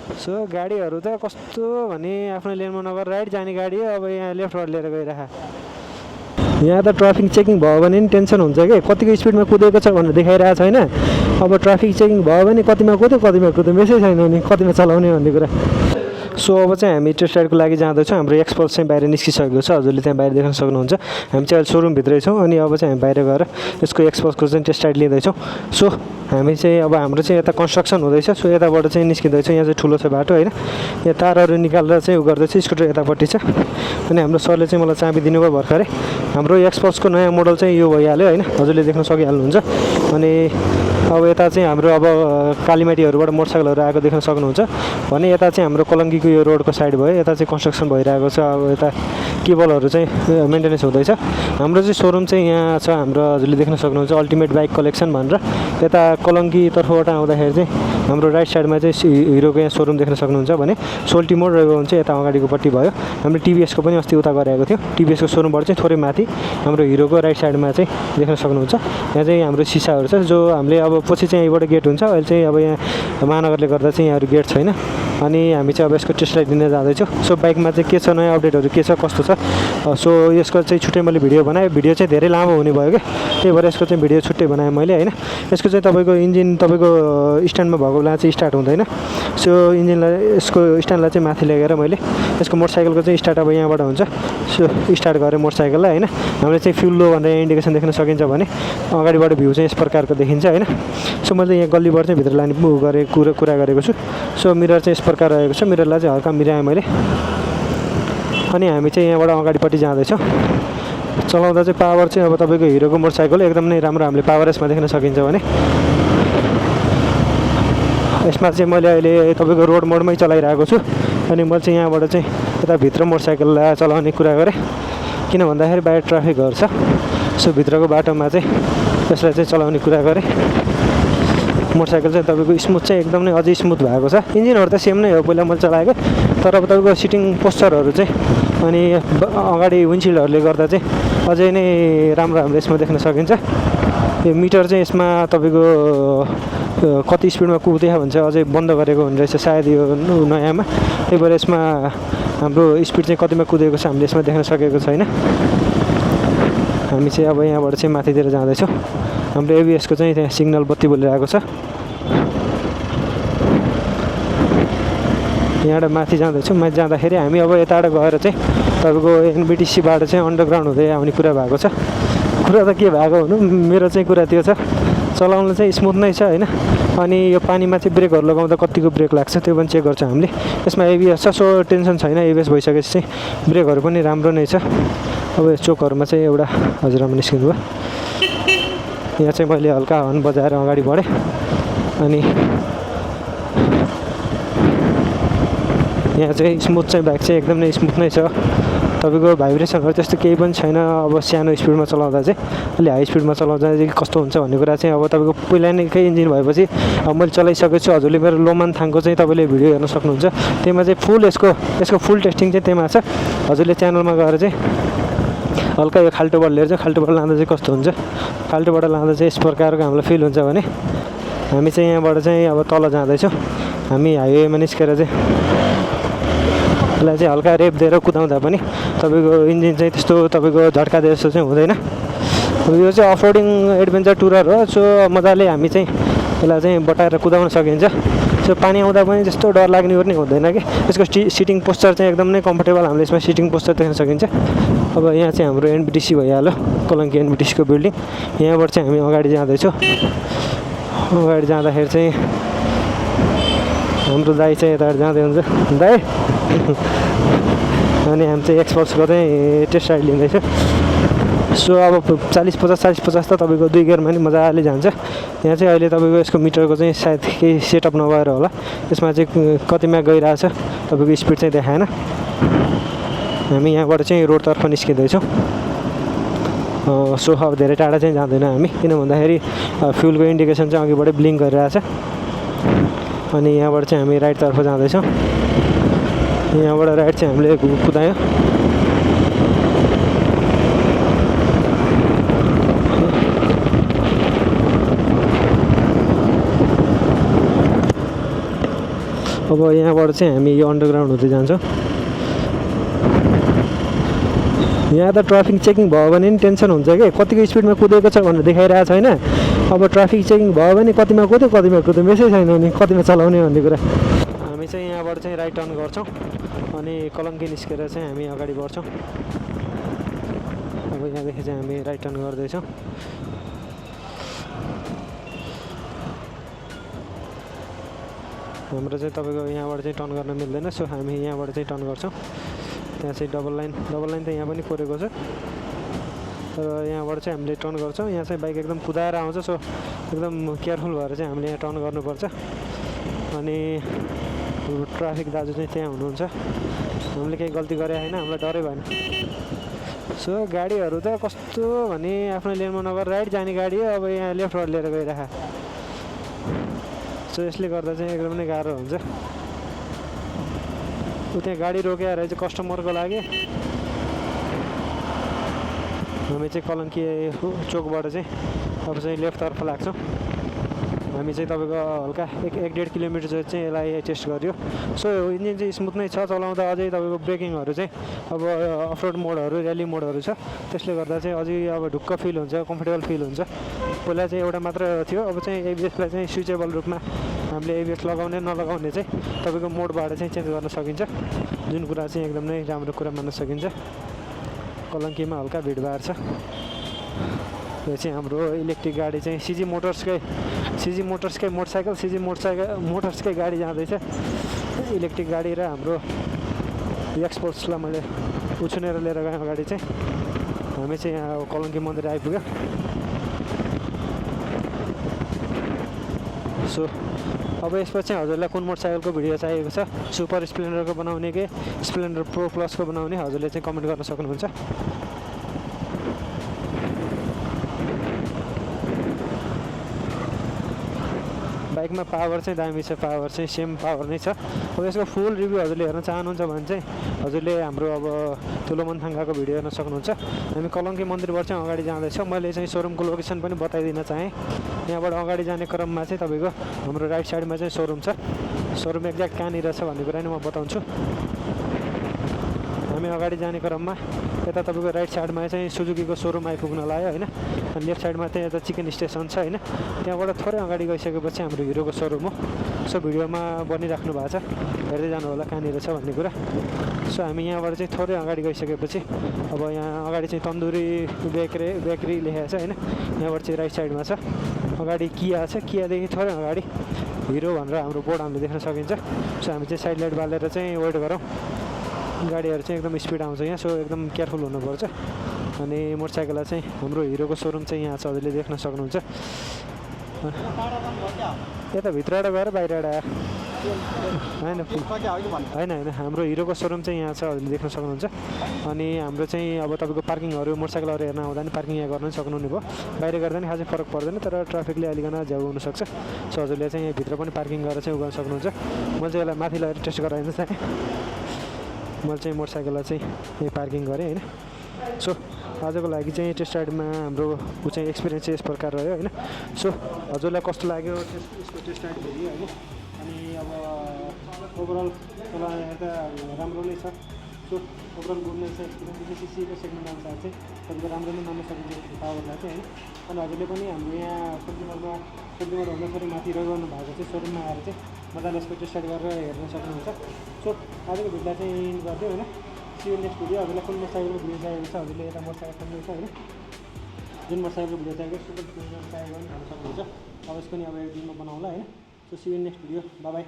So गाडीहरू त कस्तो भने आफ्नो लेनमा नगरेर राइट जाने गाडी अब यहाँ लेफ्टबाट लिएर गइरहेको यहाँ त ट्राफिक चेकिङ भयो भने नि टेन्सन हुन्छ कि कतिको स्पिडमा कुदेको छ भनेर देखाइरहेको छैन अब ट्राफिक चेकिङ भयो भने कतिमा कुद्यो मेसै छैन नि कतिमा चलाउने भन्ने कुरा सो अब चाहिँ हामी टेस्ट राइडको लागि जाँदैछौँ हाम्रो एक्सपल्स चाहिँ बाहिर निस्किसकेको छ हजुरले त्यहाँ बाहिर देख्न सक्नुहुन्छ हामी चाहिँ अहिले सोरुमभित्रै छौँ अनि अब चाहिँ हामी बाहिर गएर यसको एक्सपल्सको चाहिँ टेस्ट राइड लिँदैछौँ सो हामी चाहिँ अब हाम्रो चाहिँ यता कन्स्ट्रक्सन हुँदैछ सो यताबाट चाहिँ निस्किँदैछौँ यहाँ चाहिँ ठुलो छ बाटो होइन यहाँ तारहरू निकालेर चाहिँ उ गर्दैछ स्कुटर यतापट्टि छ अनि हाम्रो सरले चाहिँ मलाई चाबी दिनुभयो भर्खरै हाम्रो एक्सपल्सको नयाँ मोडल चाहिँ यो भइहाल्यो होइन हजुरले देख्न सकिहाल्नुहुन्छ अनि अब यता चाहिँ हाम्रो अब कालीमाटीहरूबाट मोटरसाइकलहरू आएको देख्न सक्नुहुन्छ भने यता चाहिँ हाम्रो कलङ्गीको यो रोडको साइड भयो यता चाहिँ कन्स्ट्रक्सन भइरहेको छ अब यता केबलहरू चाहिँ मेन्टेनेन्स हुँदैछ हाम्रो चाहिँ सोरुम चाहिँ यहाँ छ हाम्रो हजुरले देख्न सक्नुहुन्छ अल्टिमेट बाइक कलेक्सन भनेर यता कलङ्गी तर्फबाट आउँदाखेरि चाहिँ हाम्रो राइट साइडमा चाहिँ हिरोको यहाँ सोरुम देख्न सक्नुहुन्छ भने सोल्टी मोड रहेको हुन्छ यता अगाडिकोपट्टि भयो हाम्रो टिभिएसको पनि अस्ति उता गरेको थियो टिभिएसको सोरुमबाट चाहिँ थोरै माथि हाम्रो हिरोको राइट साइडमा चाहिँ देख्न सक्नुहुन्छ यहाँ चाहिँ हाम्रो सिसाहरू छ जो हामीले अब पछि चाहिँ यहीँबाट गेट हुन्छ अहिले चाहिँ अब यहाँ महानगरले गर्दा चाहिँ यहाँहरू गेट छैन अनि हामी चाहिँ अब यसको टेस्ट राइड लिन जाँदैछौँ सो बाइकमा चाहिँ के छ नयाँ अपडेटहरू के छ कस्तो छ सो यसको चाहिँ छुट्टै मैले भिडियो बनाएँ भिडियो चाहिँ धेरै लामो हुने भयो क्या त्यही भएर यसको चाहिँ भिडियो छुट्टै बनाएँ मैले होइन यसको चाहिँ तपाईँको इन्जिन तपाईँको स्ट्यान्डमा भएको बेला चाहिँ स्टार्ट हुँदैन सो इन्जिनलाई यसको स्ट्यान्डलाई चाहिँ माथि लगेर मैले यसको मोटरसाइकलको चाहिँ स्टार्ट अब यहाँबाट हुन्छ सो स्टार्ट गरेँ मोटरसाइकललाई होइन हामीले चाहिँ फ्युल लो भनेर इन्डिकेसन देख्न सकिन्छ भने अगाडिबाट भ्यू चाहिँ यस प्रकारको देखिन्छ होइन सो मैले यहाँ गल्लीबाट चाहिँ भित्र लाने गरेँ कुरा गरेको छु सो मिरर चाहिँ यस प्रकार रहेको छ मिररलाई चाहिँ हल्का मिराएँ मैले अनि हामी चाहिँ यहाँबाट अगाडिपट्टि जाँदैछौँ चलाउँदा चाहिँ पावर चाहिँ अब तपाईँको हिरोको मोटरसाइकल एकदम नै राम्रो हामीले पावर यसमा देख्न सकिन्छ भने यसमा चाहिँ मैले अहिले तपाईँको रोड मोडमै चलाइरहेको छु अनि मैले चाहिँ यहाँबाट चाहिँ यता भित्र मोटरसाइकललाई चलाउने कुरा गरेँ किन भन्दाखेरि बाहिर ट्राफिकहरू छ सो भित्रको बाटोमा चाहिँ यसलाई चाहिँ चलाउने कुरा गरेँ मोटरसाइकल चाहिँ तपाईँको स्मुथ चाहिँ एकदम नै अझै स्मुथ भएको छ इन्जिनहरू त सेम नै हो पहिला मैले चलाएको तर अब तपाईँको सिटिङ पोस्चरहरू चाहिँ अनि अगाडि विन्डसिल्डहरूले गर्दा चाहिँ अझै नै राम्रो हामीले यसमा देख्न सकिन्छ यो मिटर चाहिँ यसमा तपाईँको कति स्पिडमा कुद्यो भने चाहिँ अझै बन्द गरेको हुने रहेछ सायद यो नयाँमा त्यही भएर यसमा हाम्रो स्पिड चाहिँ कतिमा कुदेको छ हामीले यसमा देख्न सकेको छैन हामी चाहिँ अब यहाँबाट चाहिँ माथितिर जाँदैछौँ हाम्रो एबिएसको चाहिँ त्यहाँ सिग्नल बत्ती बोलिरहेको छ यहाँबाट माथि जाँदैछौँ माथि जाँदाखेरि हामी अब यताबाट गएर चाहिँ तपाईँको एनबिटिसीबाट चाहिँ अन्डरग्राउन्ड हुँदै आउने कुरा भएको छ कुरा त के भएको हुनु मेरो चाहिँ कुरा त्यो छ चलाउनु चाहिँ स्मुथ नै छ होइन अनि यो पानीमा चाहिँ ब्रेकहरू लगाउँदा कतिको ब्रेक लाग्छ त्यो पनि चेक गर्छौँ हामीले यसमा एबिएस छ सो टेन्सन छैन एबिएस भइसकेपछि चाहिँ ब्रेकहरू पनि राम्रो नै छ अब यो चोकहरूमा चाहिँ एउटा हजुरआमा निस्किनु भयो यहाँ चाहिँ मैले हल्का हर्न बजाएर अगाडि बढेँ अनि यहाँ चाहिँ स्मुथ चाहिँ बाइक चाहिँ एकदम नै स्मुथ नै छ तपाईँको भाइब्रेसनहरू त्यस्तो केही पनि छैन अब सानो स्पिडमा चलाउँदा चाहिँ अलि हाई स्पिडमा चलाउँदा चाहिँ कस्तो हुन्छ भन्ने कुरा चाहिँ अब तपाईँको पहिला नैकै इन्जिन भएपछि अब मैले चलाइसकेको छु हजुरले मेरो लोमान थाङको चाहिँ तपाईँले भिडियो हेर्न सक्नुहुन्छ त्यसमा चाहिँ फुल यसको फुल टेस्टिङ चाहिँ त्यसमा छ हजुरले च्यानलमा गएर चाहिँ हल्का यो खाल्टोबाट लिएर चाहिँ खाल्टोबाट लाँदा चाहिँ कस्तो हुन्छ खाल्टोबाट लाँदा चाहिँ यस प्रकारको हामीलाई फिल हुन्छ भने हामी चाहिँ यहाँबाट चाहिँ अब तल जाँदैछौँ हामी हाइवेमा निस्केर चाहिँ यसलाई चाहिँ हल्का रेप दिएर कुदाउँदा पनि तपाईँको इन्जिन चाहिँ त्यस्तो तपाईँको झट्का दिए जस्तो चाहिँ हुँदैन अब यो चाहिँ अफरोडिङ एडभेन्चर टुरर हो सो मजाले हामी चाहिँ यसलाई चाहिँ बटाएर कुदाउन सकिन्छ सो पानी आउँदा पनि त्यस्तो डर लाग्ने पनि हुँदैन कि यसको सिटिङ पोस्चर चाहिँ एकदम नै कम्फर्टेबल हामीले यसमा सिटिङ पोस्चर देख्न सकिन्छ अब यहाँ चाहिँ हाम्रो एनबिटिसी भइहाल्यो कलङ्की एनबिटिसीको बिल्डिङ यहाँबाट चाहिँ हामी अगाडि जाँदैछौँ अगाडि जाँदाखेरि चाहिँ हाम्रो दाइ चाहिँ यताबाट जाँदै हुन्छ दाइ अनि हामी चाहिँ एक्सपल्सको चाहिँ टेस्ट राइड लिँदैछ सो अब 40-50 त तपाईँको 2 गियरमा नि मजाले जान्छ यहाँ चाहिँ अहिले तपाईँको यसको मिटरको चाहिँ सायद केही सेटअप नभएर होला यसमा चाहिँ कतिमा गइरहेछ तपाईँको स्पिड चाहिँ देखाएन हामी यहाँबाट चाहिँ रोडतर्फ निस्किँदैछौँ सो अब धेरै टाढा चाहिँ जाँदैन हामी किन भन्दाखेरि फ्युलको इन्डिकेसन चाहिँ अघिबाटै ब्लिङ्क गरिरहेछ अनि यहाँबाट चाहिँ हामी राइटतर्फ जाँदैछौँ यहाँबाट राइट चाहिँ हामीले कुदायौँ अब यहाँबाट चाहिँ हामी यो अन्डरग्राउन्ड हुँदै जान्छौँ। यहाँ त ट्राफिक चेकिङ भयो भने नि टेन्सन हुन्छ कि कतिको स्पिडमा कुदेको छ भनेर देखाइरहेको छैन। अब ट्राफिक चेकिङ भयो भने कतिमा कुद्यो मेसै छैन नि कतिमा चलाउने भन्ने कुरा। हामी चाहिँ यहाँबाट चाहिँ राइट टर्न गर्छौँ अनि कलङ्की निस्केर चाहिँ हामी अगाडि बढ्छौँ। अब यहाँदेखि चाहिँ हामी राइट टर्न गर्दैछौँ। हाम्रो चाहिँ तपाईँको यहाँबाट चाहिँ टर्न गर्न मिल्दैन, सो हामी यहाँबाट चाहिँ टर्न गर्छौँ। त्यहाँ चाहिँ डबल लाइन त यहाँ पनि कोरेको छ, तर यहाँबाट चाहिँ हामीले टर्न गर्छौँ। यहाँ चाहिँ बाइक एकदम कुदाएर आउँछ, सो एकदम केयरफुल भएर चाहिँ हामीले यहाँ टर्न गर्नुपर्छ। अनि ट्राफिक दाजु चाहिँ त्यहाँ हुनुहुन्छ, हामीले केही गल्ती गरे होइन, हामीलाई डरै भएन। सो गाडीहरू त कस्तो भने आफ्नो लेनमा नगएर राइट जाने गाडी हो, अब यहाँ लेफ्टबाट लिएर गइरहेको। सो यसले गर्दा चाहिँ एकदम नै गाह्रो हुन्छ। त्यहाँ गाडी रोकेर चाहिँ कस्टमरको लागि हामी चाहिँ कलङ्की चोकबाट चाहिँ अब चाहिँ लेफ्टतर्फ लाग्छौँ। हामी चाहिँ तपाईँको हल्का 1-1.5 किलोमिटर चाहिँ यसलाई टेस्ट गऱ्यो। सो इन्जिन चाहिँ स्मुथ नै छ, चलाउँदा अझै तपाईँको ब्रेकिङहरू चाहिँ अब अफरोड मोडहरू र्याली मोडहरू छ, त्यसले गर्दा चाहिँ अझै अब ढुक्क फिल हुन्छ, कम्फर्टेबल फिल हुन्छ। पहिला चाहिँ एउटा मात्र थियो, अब चाहिँ एबिएसलाई चाहिँ स्विचेबल रूपमा हामीले एबिएस लगाउने नलगाउने चाहिँ तपाईँको मोडबाट चाहिँ चेन्ज गर्न सकिन्छ, जुन कुरा चाहिँ एकदम नै राम्रो कुरा मान्न सकिन्छ। कलङ्कीमा हल्का भिडभाड छ। यो चाहिँ हाम्रो इलेक्ट्रिक गाडी चाहिँ सिजी मोटर्सकै मोटर्सकै गाडी जाँदैछ। इलेक्ट्रिक गाडी र हाम्रो एक्सपोर्ट्सलाई मैले उछुनेर लिएर गएँ गाडी चाहिँ। हामी चाहिँ यहाँ कलङ्की मन्दिर आइपुग्यो। सो अब यसपछि चाहिँ हजुरलाई कुन मोटरसाइकलको भिडियो चाहिएको छ, सुपर स्प्लेन्डरको बनाउने कि स्प्लेन्डर प्रो प्लसको बनाउने, हजुरले चाहिँ कमेन्ट गर्न सक्नुहुन्छ। बाइकमा पावर चाहिँ दामी छ, पावर चाहिँ सेम पावर नै छ। अब यसको फुल रिभ्यू हजुरले हेर्न चाहनुहुन्छ भने चाहिँ हजुरले हाम्रो अब ठुलो मनथाङ्गाको भिडियो हेर्न सक्नुहुन्छ। हामी कलङ्की मन्दिरबाट चाहिँ अगाडि जाँदैछौँ। मैले चाहिँ सोरुमको लोकेसन पनि बताइदिन चाहेँ। यहाँबाट अगाडि जाने क्रममा चाहिँ तपाईँको हाम्रो राइट साइडमा चाहिँ सोरुम छ। सोरुम एक्ज्याक्ट कहाँनिर छ भन्ने कुरा नि म बताउँछु। हामी अगाडि जाने क्रममा यता तपाईँको राइट साइडमा चाहिँ सुजुकीको सोरुम आइपुग्न लाग्यो होइन, अनि लेफ्ट साइडमा चाहिँ यता चिकन स्टेसन छ होइन। त्यहाँबाट थोरै अगाडि गइसकेपछि हाम्रो हिरोको सोरुम हो। सो भिडियोमा बनिराख्नु भएको छ, हेर्दै जानु होला कहाँनिर छ भन्ने कुरा। सो हामी यहाँबाट चाहिँ थोरै अगाडि गइसकेपछि अब यहाँ अगाडि चाहिँ तन्दुरी बेकरी लेखेको छ होइन, यहाँबाट चाहिँ राइट साइडमा छ। अगाडि किया छ, कियादेखि थोरै अगाडि हिरो भनेर हाम्रो बोर्ड हामीले देख्न सकिन्छ। सो हामी चाहिँ साइड लाइट बालेर चाहिँ वेट गरौँ। गाडीहरू चाहिँ एकदम स्पिड आउँछ यहाँ, सो एकदम केयरफुल हुनुपर्छ। अनि मोटरसाइकललाई चाहिँ हाम्रो हिरोको सोरुम चाहिँ यहाँ छ, हजुरले देख्न सक्नुहुन्छ। यता भित्रबाट गएर बाहिरबाट आयो होइन हाम्रो हिरोको सोरुम चाहिँ यहाँ छ, हजुरले देख्न सक्नुहुन्छ। अनि हाम्रो चाहिँ अब तपाईँको पार्किङहरू मोटरसाइकलहरू हेर्न आउँदा नि पार्किङ यहाँ गर्न सक्नुहुने भयो। बाहिर गर्दा नि खासै फरक पर्दैन, तर ट्राफिकले अलिकन झ्याउ हुनसक्छ। सो हजुरले चाहिँ यहाँभित्र पनि पार्किङ गरेर चाहिँ उगाउन सक्नुहुन्छ। मैले चाहिँ यसलाई माथि लगेर टेस्ट गराइदिनु चाहेँ। मैले चाहिँ मोटरसाइकललाई चाहिँ यहीँ पार्किङ गरेँ होइन। सो आजको लागि चाहिँ टेस्ट राइडमा हाम्रो चाहिँ एक्सपिरियन्स चाहिँ यस प्रकार रह्यो होइन। सो हजुरलाई कस्तो लाग्यो यसको टेस्ट राइड हेऱ्यो होइन। अनि अब ओभरअल हेर्दा राम्रो नै छ। सो ओभरअल गुड नै छ एक्सपिरियन्स। सिसीको सेगमेन्ट अनुसार चाहिँ तपाईँको राम्रो नै मान्न सकिन्छ पावरलाई चाहिँ होइन। अनि हजुरले पनि हाम्रो यहाँ सोमदिमरभन्दा थोरै माथि रहिरहनु भएको चाहिँ सोरुममा आएर चाहिँ मजाले यसको टेस्ट राइड गरेर हेर्न सक्नुहुन्छ। सो आजको भिडियोलाई चाहिँ इन्ड गरिदियो होइन। सियो नेक्स्ट भिडियो। हजुरलाई कुन मोटरसाइकलको भिडियो चाहिएको छ, हजुरले यता मोटरसाइकल खोज्नुहुन्छ होइन, जुन मोटरसाइकलको भिडियो चाहिएको सुपर चाहिएको भने हेर्न सक्नुहुन्छ। अब यसको नि अब एक दिनमा बनाउँला होइन। सो सियो नेक्स्ट भिडियो, बाई बाई।